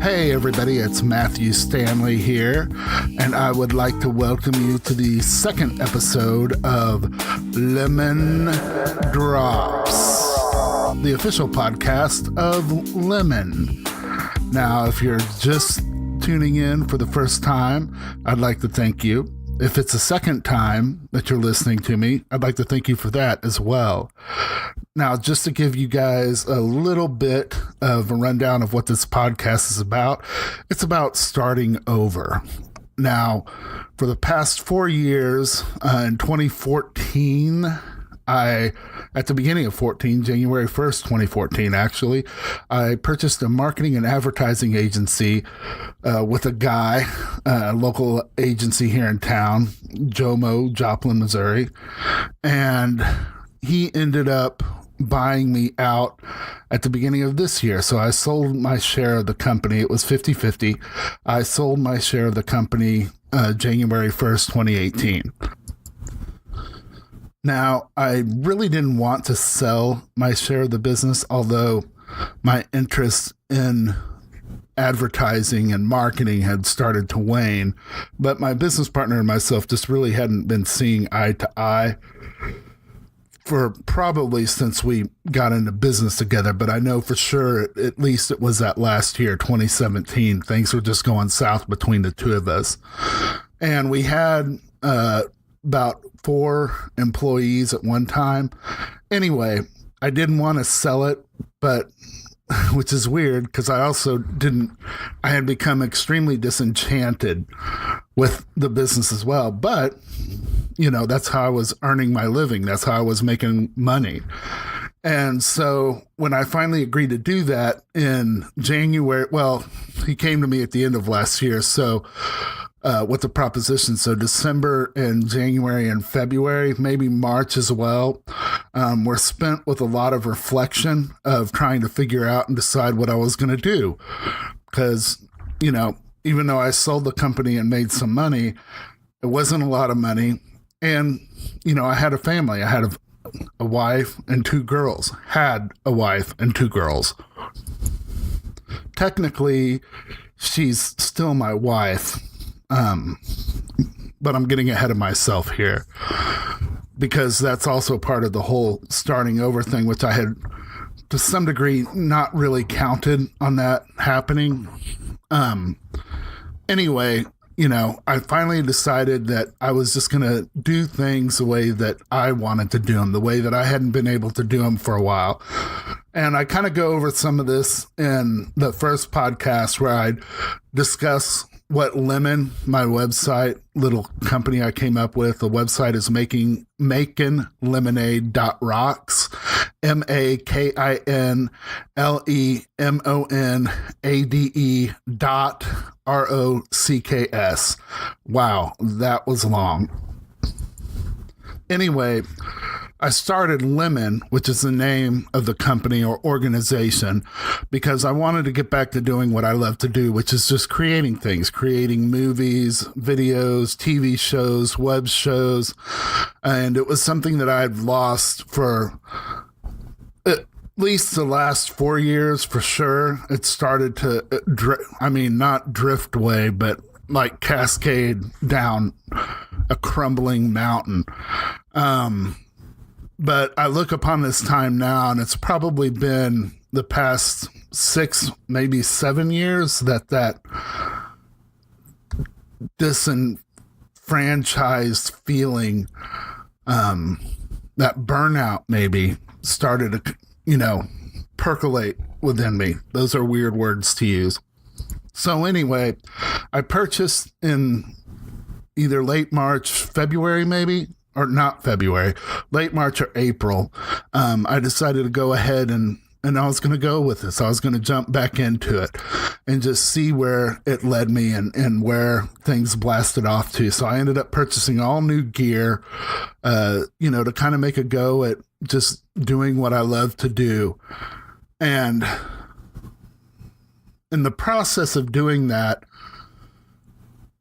Hey everybody, it's Matthew Stanley here, and I would like to welcome you to the second episode of LEMONdrops, the official podcast of Lemon. Now, if you're just tuning in for the first time, I'd like to thank you. If it's the second time that you're listening to me, I'd like to thank you for that as well. Now, just to give you guys a little bit of a rundown of what this podcast is about, it's about starting over. Now, for the past 4 years, in 2014, at the beginning of 14, January 1st, 2014, actually, I purchased a marketing and advertising agency with a guy, a local agency here in town, Joplin, Missouri. And he ended up buying me out at the beginning of this year. So I sold my share of the company. It was 50-50. I sold my share of the company January 1st, 2018. Now, I really didn't want to sell my share of the business, although my interest in advertising and marketing had started to wane. But my business partner and myself just really hadn't been seeing eye to eye for probably since we got into business together. But I know for sure, at least it was that last year, 2017, things were just going south between the two of us. And we had about 4 employees at one time. Anyway, I didn't want to sell it, but which is weird because I had become extremely disenchanted with the business as well. But, that's how I was earning my living. That's how I was making money. And so when I finally agreed to do that in January, well, he came to me at the end of last year. So with the proposition. So December and January and February, maybe March as well, were spent with a lot of reflection of trying to figure out and decide what I was going to do. Because, even though I sold the company and made some money, it wasn't a lot of money. And, I had a family. I had a wife and 2 girls. Had a wife and 2 girls. Technically, she's still my wife. But I'm getting ahead of myself here because that's also part of the whole starting over thing, which I had to some degree not really counted on that happening. Anyway, I finally decided that I was just going to do things the way that I wanted to do them, the way that I hadn't been able to do them for a while. And I kind of go over some of this in the first podcast where I discuss what Lemon, my website, little company I came up with. The website is making lemonade.rocks, MAKINLEMONADE.ROCKS. Wow, that was long. Anyway, I started Lemon, which is the name of the company or organization, because I wanted to get back to doing what I love to do, which is just creating things, creating movies, videos, TV shows, web shows. And it was something that I'd lost for at least the last 4 years for sure. It started to, not drift away, but like cascade down a crumbling mountain. But I look upon this time now, and it's probably been the past 6, maybe 7 years that disenfranchised feeling, that burnout maybe started to, percolate within me. Those are weird words to use. So anyway, I purchased in either late March, February maybe, or not February, late March or April. I decided to go ahead and I was going to go with this. I was going to jump back into it and just see where it led me and where things blasted off to. So I ended up purchasing all new gear, to kind of make a go at just doing what I love to do. And in the process of doing that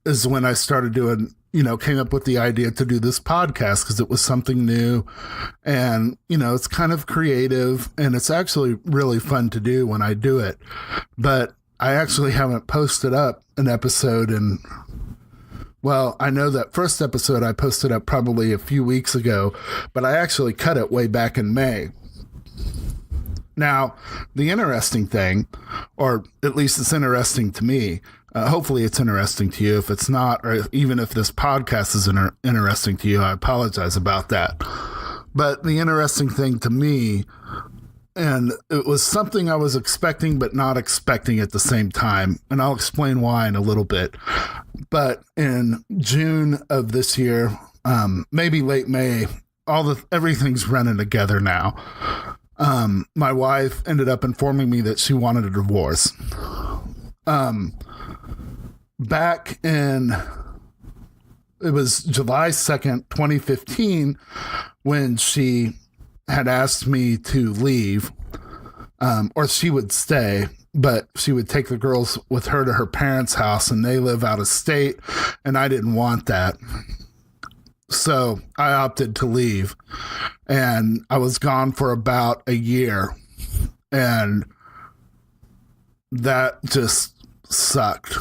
is when I started doing, came up with the idea to do this podcast because it was something new and, it's kind of creative and it's actually really fun to do when I do it. But I actually haven't posted up an episode in, well, I know that first episode I posted up probably a few weeks ago, but I actually cut it way back in May. Now, the interesting thing, or at least it's interesting to me, hopefully it's interesting to you. If it's not, or even if this podcast is interesting to you, I apologize about that. But the interesting thing to me, and it was something I was expecting but not expecting at the same time, and I'll explain why in a little bit. But in June of this year, maybe late May, everything's running together now. My wife ended up informing me that she wanted a divorce. Back in, it was July 2nd, 2015, when she had asked me to leave, or she would stay, but she would take the girls with her to her parents' house, and they live out of state, and I didn't want that. So I opted to leave, and I was gone for about a year, and that just sucked.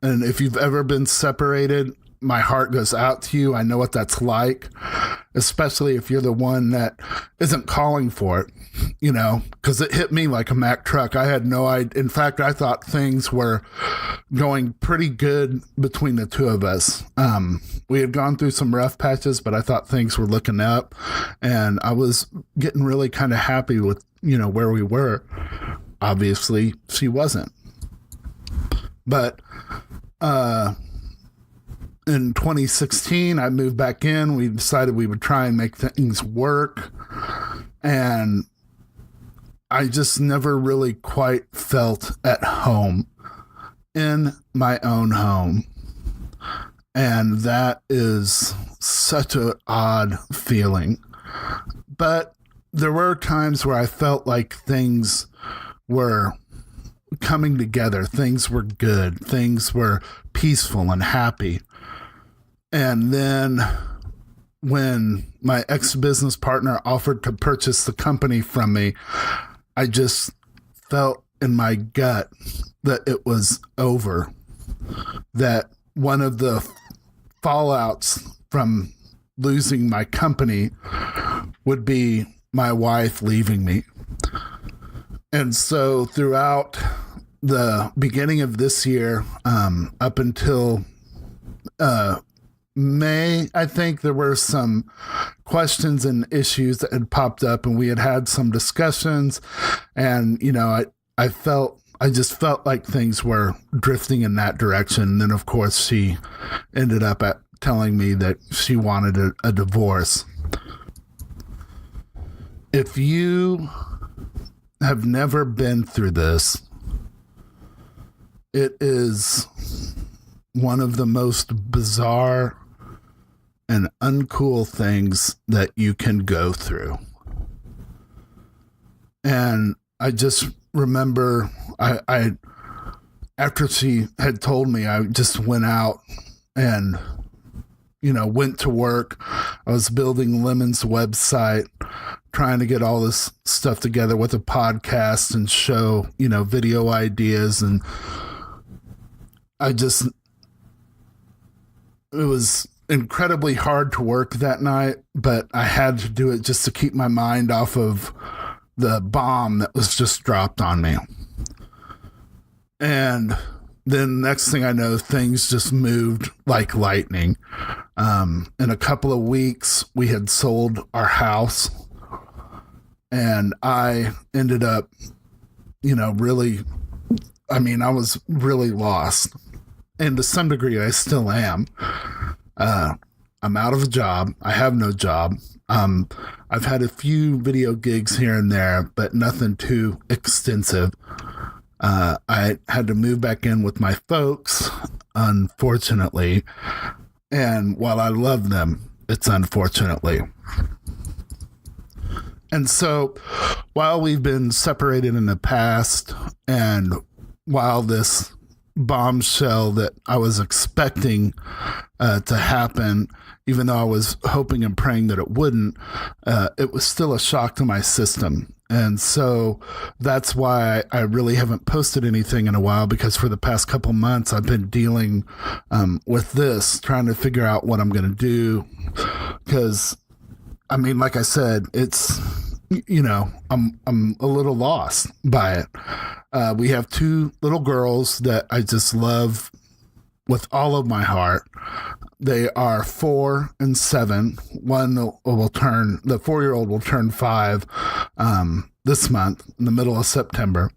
And if you've ever been separated, my heart goes out to you. I know what that's like, especially if you're the one that isn't calling for it, because it hit me like a Mack truck. I had no idea. In fact, I thought things were going pretty good between the two of us. We had gone through some rough patches, but I thought things were looking up, and I was getting really kind of happy with, where we were. Obviously, she wasn't. But, in 2016, I moved back in. We decided we would try and make things work. And I just never really quite felt at home in my own home. And that is such an odd feeling. But there were times where I felt like things were coming together. Things were good. Things were peaceful and happy. And then when my ex-business partner offered to purchase the company from me, I just felt in my gut that it was over. That one of the fallouts from losing my company would be my wife leaving me. And so throughout the beginning of this year, up until May, I think there were some questions and issues that had popped up, and we had some discussions, and, I just felt like things were drifting in that direction. And then, of course, she ended up telling me that she wanted a divorce. If you have never been through this, it is one of the most bizarre and uncool things that you can go through. And I just remember I after she had told me, I just went out and, went to work. I was building Lemon's website, trying to get all this stuff together with a podcast and show, video ideas. And it was incredibly hard to work that night, but I had to do it just to keep my mind off of the bomb that was just dropped on me. And then next thing I know, things just moved like lightning. In a couple of weeks, we had sold our house, and I ended up, I was really lost. And to some degree, I still am. I'm out of a job. I have no job. I've had a few video gigs here and there, but nothing too extensive. I had to move back in with my folks, unfortunately. And while I love them, it's unfortunately. And so while we've been separated in the past, and while this bombshell that I was expecting to happen, even though I was hoping and praying that it wouldn't, it was still a shock to my system. And so that's why I really haven't posted anything in a while, because for the past couple months I've been dealing with this, trying to figure out what I'm going to do. Because, I mean, like I said, it's, I'm a little lost by it. We have 2 little girls that I just love with all of my heart. They are 4 and 7. The 4-year-old will turn 5 this month in the middle of September.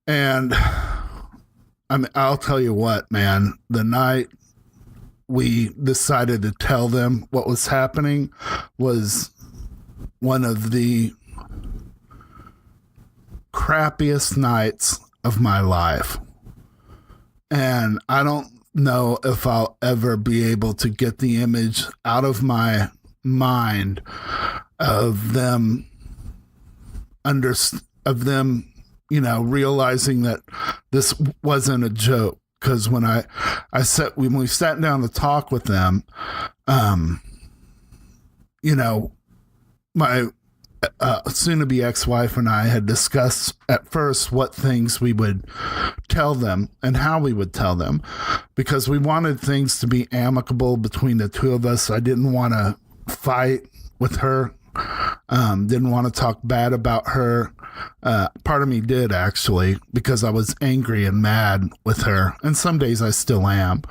And I mean, I'll tell you what, man, the night we decided to tell them what was happening was one of the crappiest nights of my life. And I don't know if I'll ever be able to get the image out of my mind of them realizing that this wasn't a joke. Because when when we sat down to talk with them, my soon-to-be ex-wife and I had discussed at first what things we would tell them and how we would tell them, because we wanted things to be amicable between the 2 of us. I didn't want to fight with her, didn't want to talk bad about her. Part of me did, actually, because I was angry and mad with her, and some days I still am.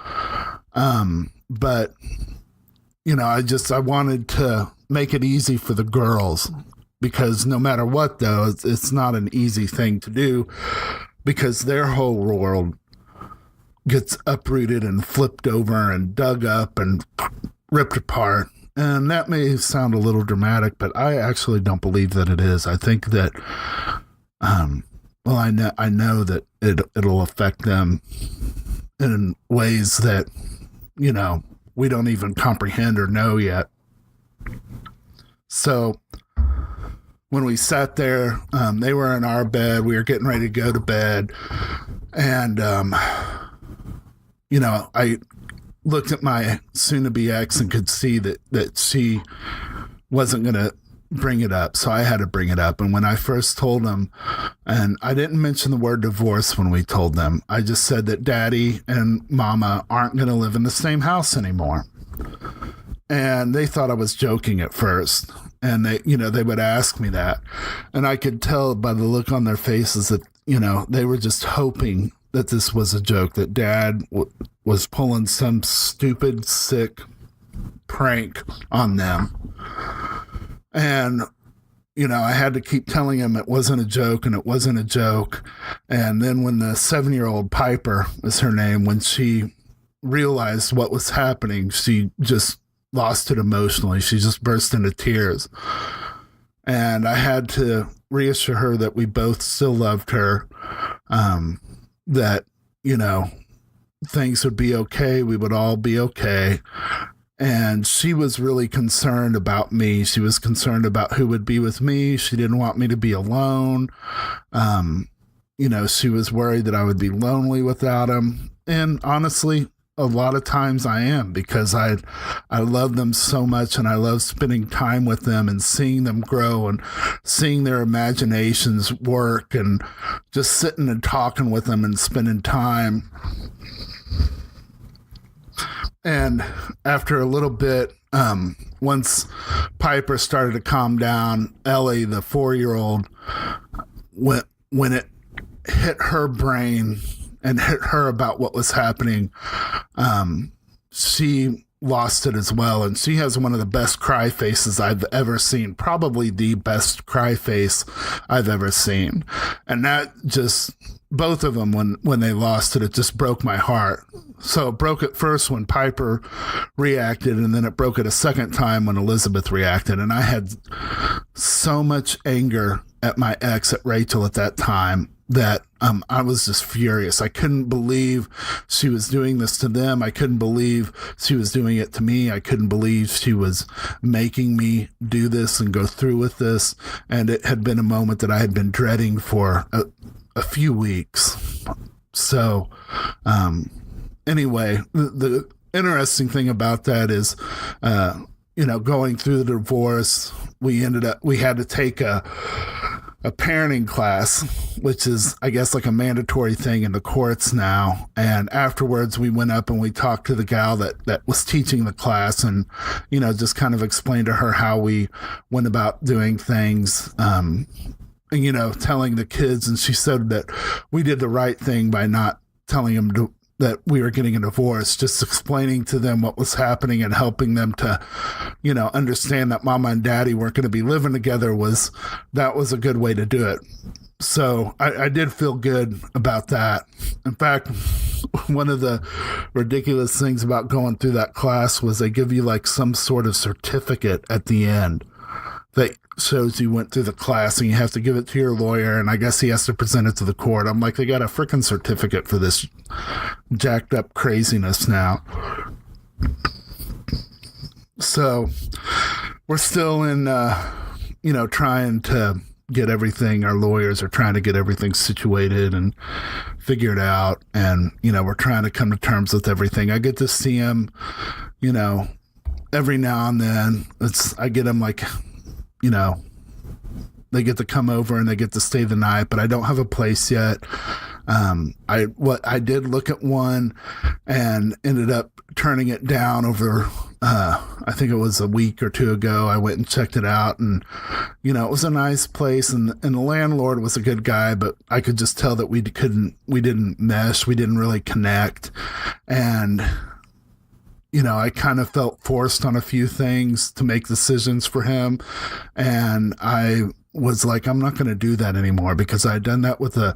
But I wanted to make it easy for the girls, because no matter what, though, it's not an easy thing to do, because their whole world gets uprooted and flipped over and dug up and ripped apart. And that may sound a little dramatic, but I actually don't believe that it is. I think that, I know that it'll affect them in ways that, we don't even comprehend or know yet. So when we sat there, they were in our bed. We were getting ready to go to bed. And, I looked at my soon-to-be ex and could see that she wasn't going to bring it up. So I had to bring it up. And when I first told them, and I didn't mention the word divorce when we told them, I just said that Daddy and Mama aren't going to live in the same house anymore. And they thought I was joking at first. And they would ask me that. And I could tell by the look on their faces that, they were just hoping that this was a joke, that Dad was pulling some stupid, sick prank on them. And, I had to keep telling him it wasn't a joke, and it wasn't a joke. And then when the 7-year-old Piper is her name, when she realized what was happening, she just lost it emotionally. She just burst into tears. And I had to reassure her that we both still loved her, that, things would be okay. We would all be okay. And she was really concerned about me. She was concerned about who would be with me. She didn't want me to be alone. She was worried that I would be lonely without him. And honestly, a lot of times I am, because I love them so much, and I love spending time with them and seeing them grow and seeing their imaginations work, and just sitting and talking with them and spending time. And after a little bit, once Piper started to calm down, Ellie, the 4-year-old, when it hit her brain and hit her about what was happening, she lost it as well. And she has one of the best cry faces I've ever seen, probably the best cry face I've ever seen. And that just, both of them, when they lost it, it just broke my heart. So it broke it first when Piper reacted, and then it broke it a second time when Elizabeth reacted. And I had so much anger at my ex, at Rachel, at that time, that I was just furious. I couldn't believe she was doing this to them. I couldn't believe she was doing it to me. I couldn't believe she was making me do this and go through with this. And it had been a moment that I had been dreading for a few weeks. So, anyway, the interesting thing about that is, going through the divorce, we had to take a a parenting class, which is, I guess, like a mandatory thing in the courts now. And afterwards, we went up and we talked to the gal that was teaching the class and, just kind of explained to her how we went about doing things, and, telling the kids. And she said that we did the right thing by not telling them that we were getting a divorce, just explaining to them what was happening and helping them to, understand that mama and daddy weren't going to be living together was a good way to do it. So I did feel good about that. In fact, one of the ridiculous things about going through that class was they give you like some sort of certificate at the end that shows you went through the class, and you have to give it to your lawyer, and I guess he has to present it to the court. I'm like, they got a freaking certificate for this jacked up craziness now. So we're still in, trying to get everything. Our lawyers are trying to get everything situated and figured out. And, we're trying to come to terms with everything. I get to see him, every now and then. I get him like, they get to come over and they get to stay the night, but I don't have a place yet. I did look at one and ended up turning it down over, I think it was a week or two ago. I went and checked it out, and, it was a nice place, and the landlord was a good guy, but I could just tell that we didn't mesh. We didn't really connect. And, I kind of felt forced on a few things to make decisions for him. And I was like, I'm not going to do that anymore, because I had done that with a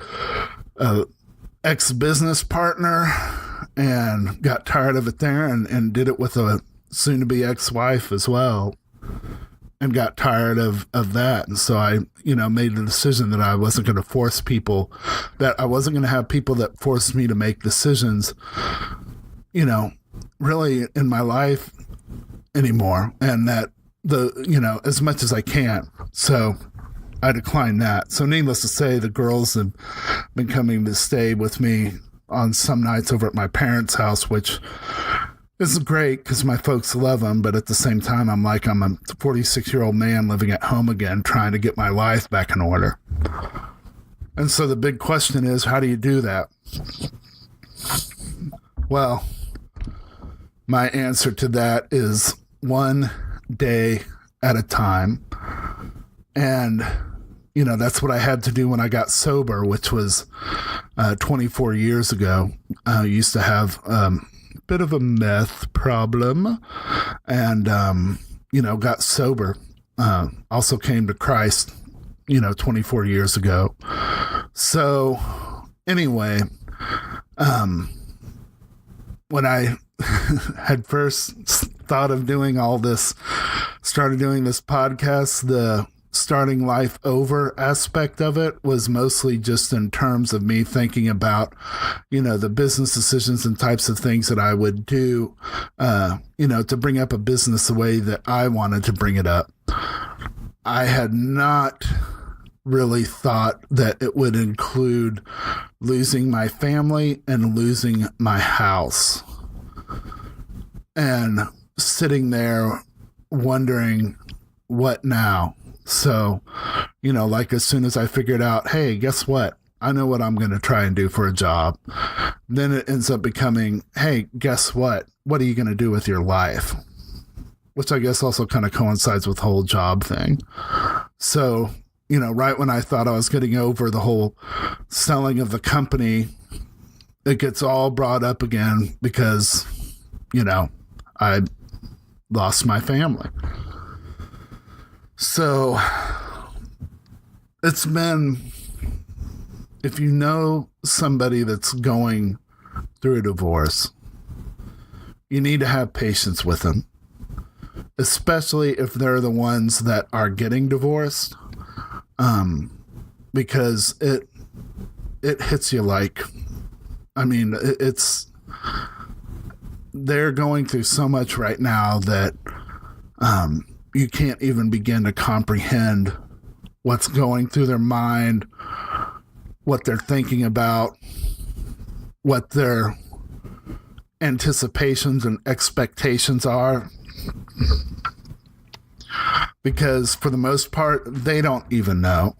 ex-business partner and got tired of it there, and did it with a soon-to-be ex-wife as well, and got tired of that. And so I, made the decision that I wasn't going to force people, that I wasn't going to have people that forced me to make decisions, really in my life anymore, and that as much as I can. So I declined that. So needless to say, the girls have been coming to stay with me on some nights over at my parents' house, which is great because my folks love them. But at the same time, I'm a 46-year-old man living at home again, trying to get my life back in order. And so the big question is, how do you do that? Well, my answer to that is one day at a time. And, that's what I had to do when I got sober, which was 24 years ago. I used to have a bit of a meth problem and, got sober. Also came to Christ, 24 years ago. So anyway, when I had first thought of doing all this, started doing this podcast, the starting life over aspect of it was mostly just in terms of me thinking about, the business decisions and types of things that I would do, to bring up a business the way that I wanted to bring it up. I had not really thought that it would include losing my family and losing my house. And sitting there wondering, what now? So, as soon as I figured out, hey, guess what? I know what I'm going to try and do for a job. Then it ends up becoming, hey, guess what? What are you going to do with your life? Which I guess also kind of coincides with the whole job thing. So, right when I thought I was getting over the whole selling of the company, it gets all brought up again because, I lost my family. So it's been, if you know somebody that's going through a divorce, you need to have patience with them, especially if they're the ones that are getting divorced, because it hits you like, they're going through so much right now that you can't even begin to comprehend what's going through their mind, what they're thinking about, what their anticipations and expectations are. Because for the most part, they don't even know.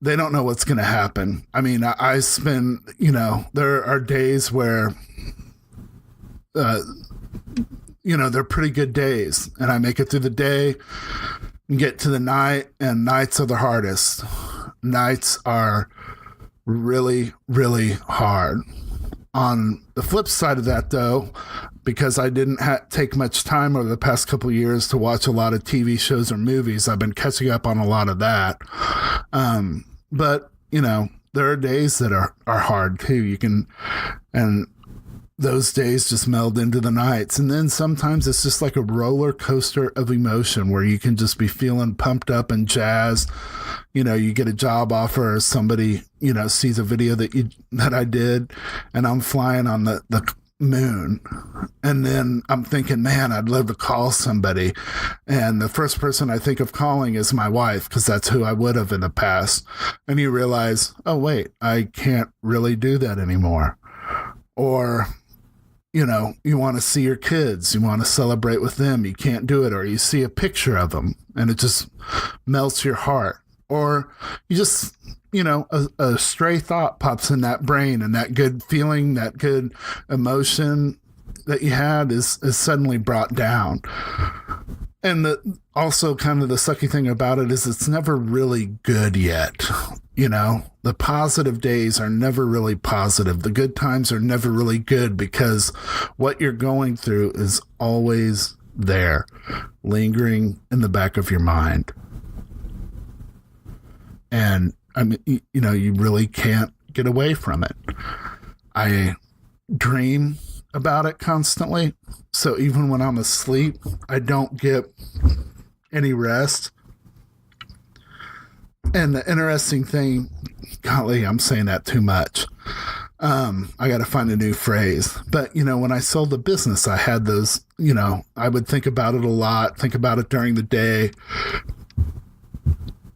they don't know what's going to happen. I mean, I spend, you know, there are days where, you know, they're pretty good days, and I make it through the day and get to the night, and nights are the hardest. Nights are really, really hard. On the flip side of that, though, because I didn't take much time over the past couple of years to watch a lot of TV shows or movies, I've been catching up on a lot of that. But, you know, there are days that are hard too. And those days just meld into the nights. And then sometimes it's just like a roller coaster of emotion where you can just be feeling pumped up and jazzed. You know, you get a job offer, or somebody, you know, sees a video that I did, and I'm flying on the moon. And then I'm thinking, man, I'd love to call somebody. And the first person I think of calling is my wife, because that's who I would have in the past. And you realize, oh, wait, I can't really do that anymore. Or, you know, you want to see your kids, you want to celebrate with them, you can't do it. Or you see a picture of them and it just melts your heart. Or you just, you know, a stray thought pops in that brain, and that good feeling, that good emotion that you had is suddenly brought down. And also kind of the sucky thing about it is it's never really good yet. You know, the positive days are never really positive. The good times are never really good, because what you're going through is always there, lingering in the back of your mind. And I mean, you know, you really can't get away from it. I dream about it constantly. So even when I'm asleep, I don't get any rest. And the interesting thing, golly, I'm saying that too much. I got to find a new phrase. But, you know, when I sold the business, I had those, you know, I would think about it a lot, think about it during the day.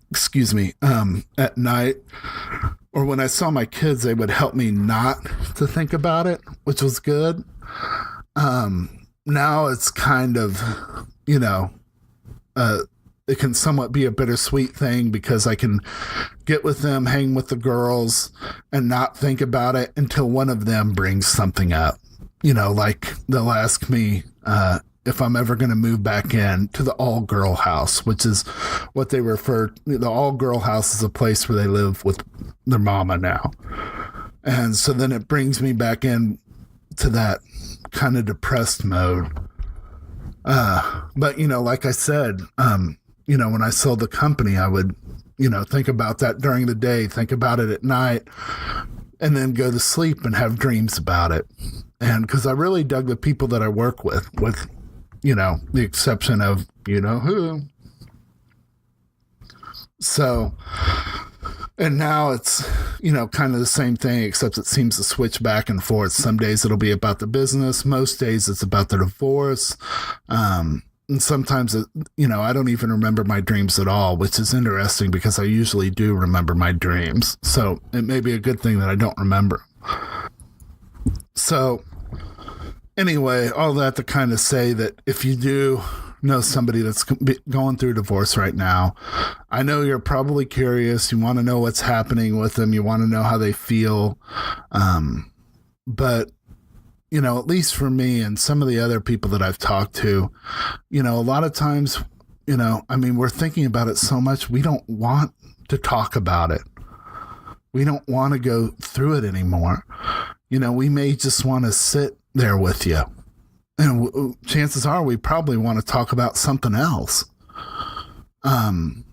Excuse me, at night, or when I saw my kids, they would help me not to think about it, which was good. Now it's kind of, you know, it can somewhat be a bittersweet thing, because I can get with them, hang with the girls, and not think about it until one of them brings something up. You know, like they'll ask me, if I'm ever going to move back in to the all-girl house, which is what they refer to. The all-girl house is a place where they live with their mama now. And so then it brings me back in to that kind of depressed mode. But, you know, like I said, you know, when I sold the company, I would, you know, think about that during the day, think about it at night, and then go to sleep and have dreams about it. And because I really dug the people that I work with, you know, the exception of, you know who. So, and now it's, you know, kind of the same thing, except it seems to switch back and forth. Some days it'll be about the business. Most days it's about the divorce. And sometimes, you know, I don't even remember my dreams at all, which is interesting, because I usually do remember my dreams. So it may be a good thing that I don't remember. So anyway, all that to kind of say that if you do know somebody that's going through divorce right now, I know you're probably curious. You want to know what's happening with them. You want to know how they feel. But, you know, at least for me and some of the other people that I've talked to, you know, a lot of times, you know, I mean, we're thinking about it so much, we don't want to talk about it. We don't want to go through it anymore. You know, we may just want to sit there with you. And chances are we probably want to talk about something else. And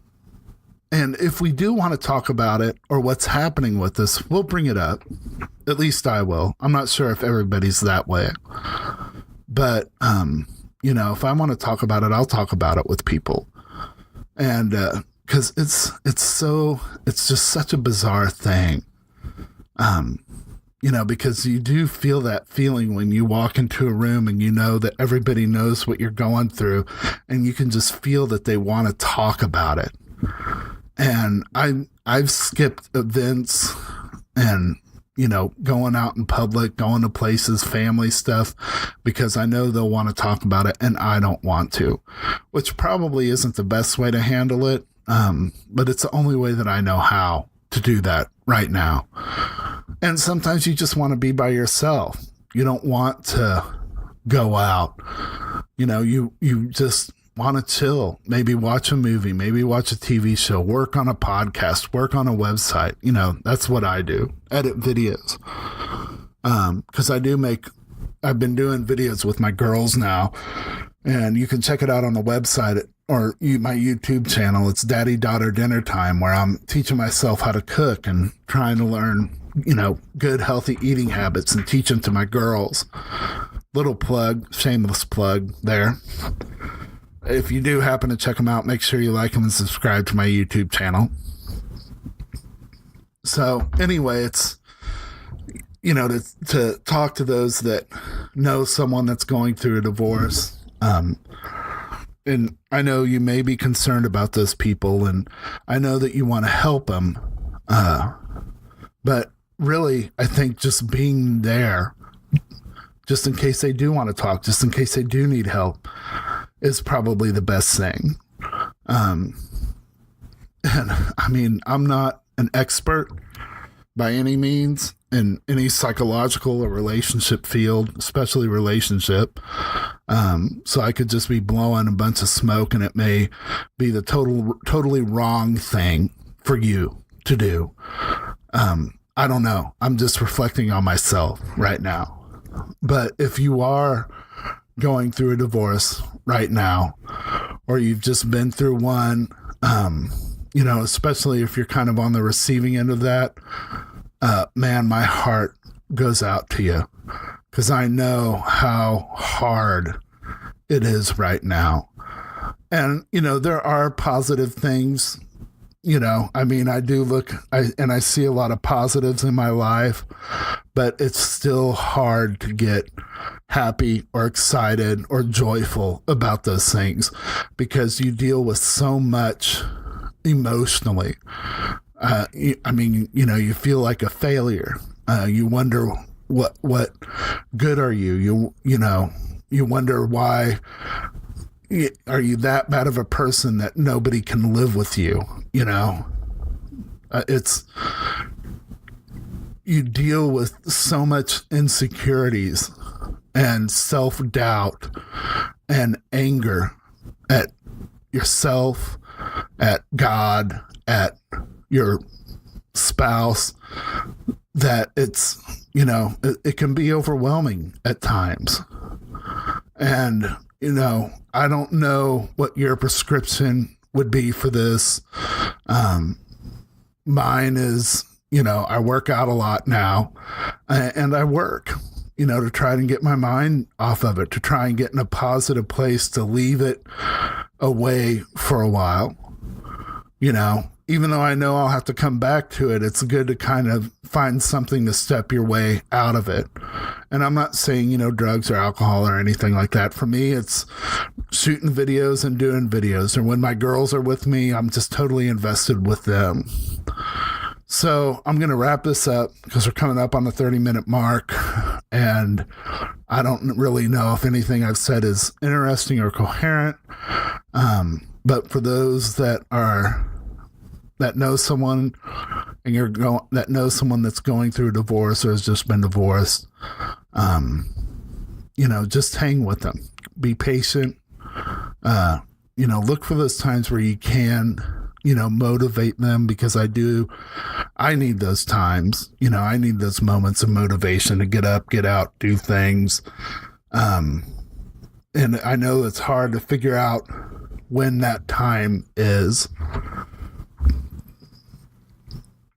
if we do want to talk about it or what's happening with us, we'll bring it up. At least I will. I'm not sure if everybody's that way. But, you know, if I want to talk about it, I'll talk about it with people. And because it's just such a bizarre thing. You know, because you do feel that feeling when you walk into a room and you know that everybody knows what you're going through, and you can just feel that they want to talk about it. And I've skipped events and, you know, going out in public, going to places, family stuff, because I know they'll want to talk about it and I don't want to, which probably isn't the best way to handle it. But it's the only way that I know how to do that right now. And sometimes you just want to be by yourself. You don't want to go out. You just want to chill, maybe watch a movie, maybe watch a TV show, work on a podcast, work on a website. That's what I do. Edit videos. Because I've been doing videos with my girls now, and you can check it out on the website or my YouTube channel. It's Daddy Daughter Dinner Time, where I'm teaching myself how to cook and trying to learn, good healthy eating habits and teach them to my girls. Little plug, shameless plug there. If you do happen to check them out, make sure you like them and subscribe to my YouTube channel. So anyway, it's, to talk to those that know someone that's going through a divorce. And I know you may be concerned about those people, and I know that you want to help them. But really, I think just being there, just in case they do want to talk, just in case they do need help, is probably the best thing. And I mean, I'm not an expert by any means in any psychological or relationship field, especially relationship. So I could just be blowing a bunch of smoke, and it may be the totally wrong thing for you to do. I don't know. I'm just reflecting on myself right now. But if you are going through a divorce right now, or you've just been through one, especially if you're kind of on the receiving end of that, man, my heart goes out to you, because I know how hard it is right now. And, there are positive things. I do look, I see a lot of positives in my life, but it's still hard to get happy or excited or joyful about those things, because you deal with so much emotionally. You feel like a failure. You wonder what good are you? You wonder why. Are you that bad of a person that nobody can live with you? You deal with so much insecurities and self-doubt and anger at yourself, at God, at your spouse, that it's, it can be overwhelming at times. And, I don't know what your prescription would be for this. Mine is, I work out a lot now, and I work, to try and get my mind off of it, to try and get in a positive place, to leave it away for a while. Even though I know I'll have to come back to it, it's good to kind of find something to step your way out of it. And I'm not saying, drugs or alcohol or anything like that. For me, it's shooting videos and doing videos. And when my girls are with me, I'm just totally invested with them. So I'm going to wrap this up, because we're coming up on the 30-minute mark. And I don't really know if anything I've said is interesting or coherent. But for those that know someone, and that knows someone that's going through a divorce or has just been divorced, just hang with them. Be patient. Look for those times where you can, motivate them, because I need those times. I need those moments of motivation to get up, get out, do things. And I know it's hard to figure out when that time is.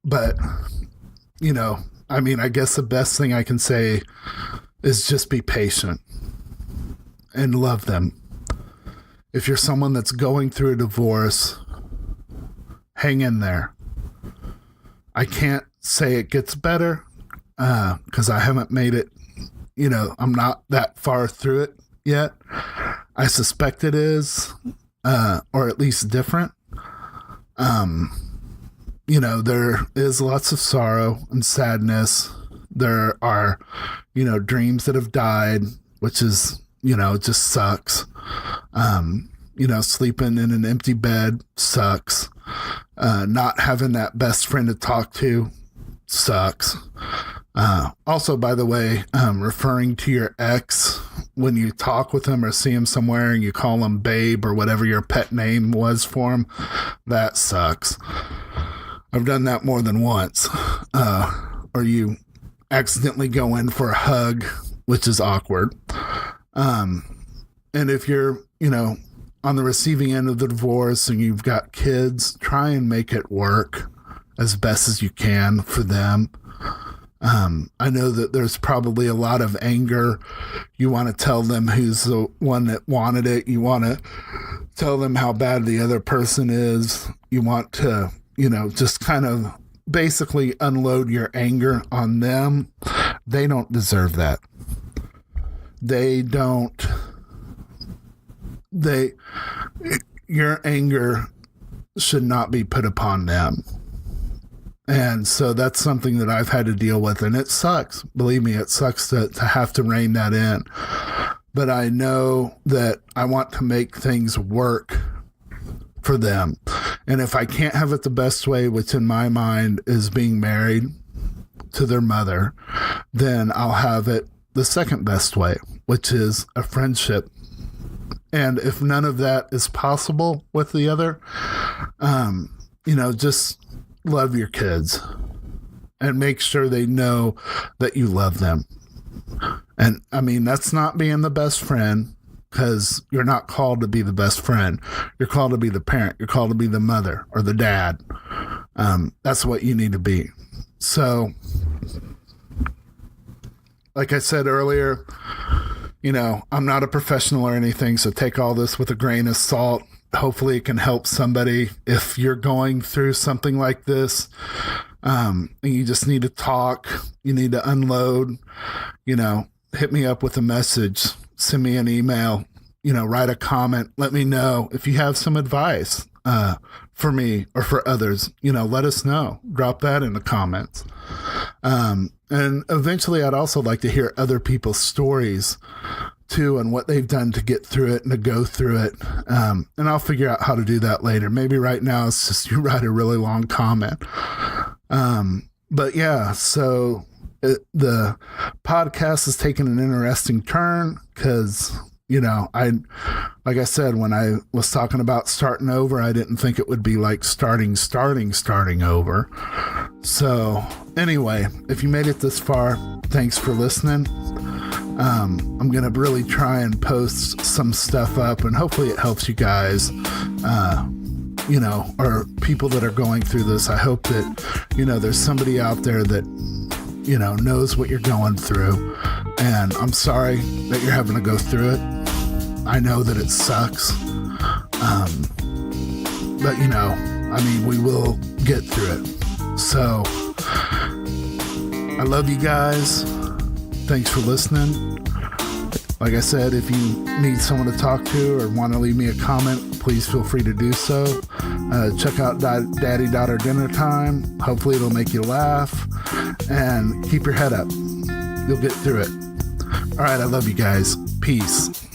But, I guess the best thing I can say is just be patient and love them. If you're someone that's going through a divorce, hang in there. I can't say it gets better, because I haven't made it, I'm not that far through it yet. I suspect it is, or at least different. There is lots of sorrow and sadness. There are, dreams that have died, which is, it just sucks. Sleeping in an empty bed sucks. Not having that best friend to talk to sucks. Also, by the way, referring to your ex when you talk with him or see him somewhere and you call him babe or whatever your pet name was for him, that sucks. I've done that more than once. Or you accidentally go in for a hug, which is awkward. And if you're, on the receiving end of the divorce and you've got kids, try and make it work as best as you can for them. I know that there's probably a lot of anger. You want to tell them who's the one that wanted it. You want to tell them how bad the other person is. You want to, just kind of basically unload your anger on them. They don't deserve that. Your anger should not be put upon them. And so that's something that I've had to deal with, and it sucks. Believe me, it sucks to have to rein that in. But I know that I want to make things work for them. And if I can't have it the best way, which in my mind is being married to their mother, then I'll have it the second best way, which is a friendship. And if none of that is possible with the other, just love your kids and make sure they know that you love them. And that's not being the best friend, because you're not called to be the best friend. You're called to be the parent. You're called to be the mother or the dad. That's what you need to be. So, like I said earlier, I'm not a professional or anything, so take all this with a grain of salt. Hopefully it can help somebody if you're going through something like this. And you just need to talk. You need to unload. Hit me up with a message. Send me an email. Write a comment. Let me know if you have some advice for me or for others. Let us know. Drop that in the comments. And eventually I'd also like to hear other people's stories too, and what they've done to get through it and to go through it. And I'll figure out how to do that later. Maybe right now it's just you write a really long comment. But yeah, so the podcast has taken an interesting turn because, like I said, when I was talking about starting over, I didn't think it would be like starting over. So anyway, if you made it this far, thanks for listening. I'm going to really try and post some stuff up, and hopefully it helps you guys, or people that are going through this. I hope that, there's somebody out there that, knows what you're going through. And I'm sorry that you're having to go through it. I know that it sucks. But, we will get through it. So I love you guys. Thanks for listening. Like I said, if you need someone to talk to or want to leave me a comment, please feel free to do so. Check out Daddy Daughter Dinner Time. Hopefully it'll make you laugh. And keep your head up. You'll get through it. All right, I love you guys. Peace.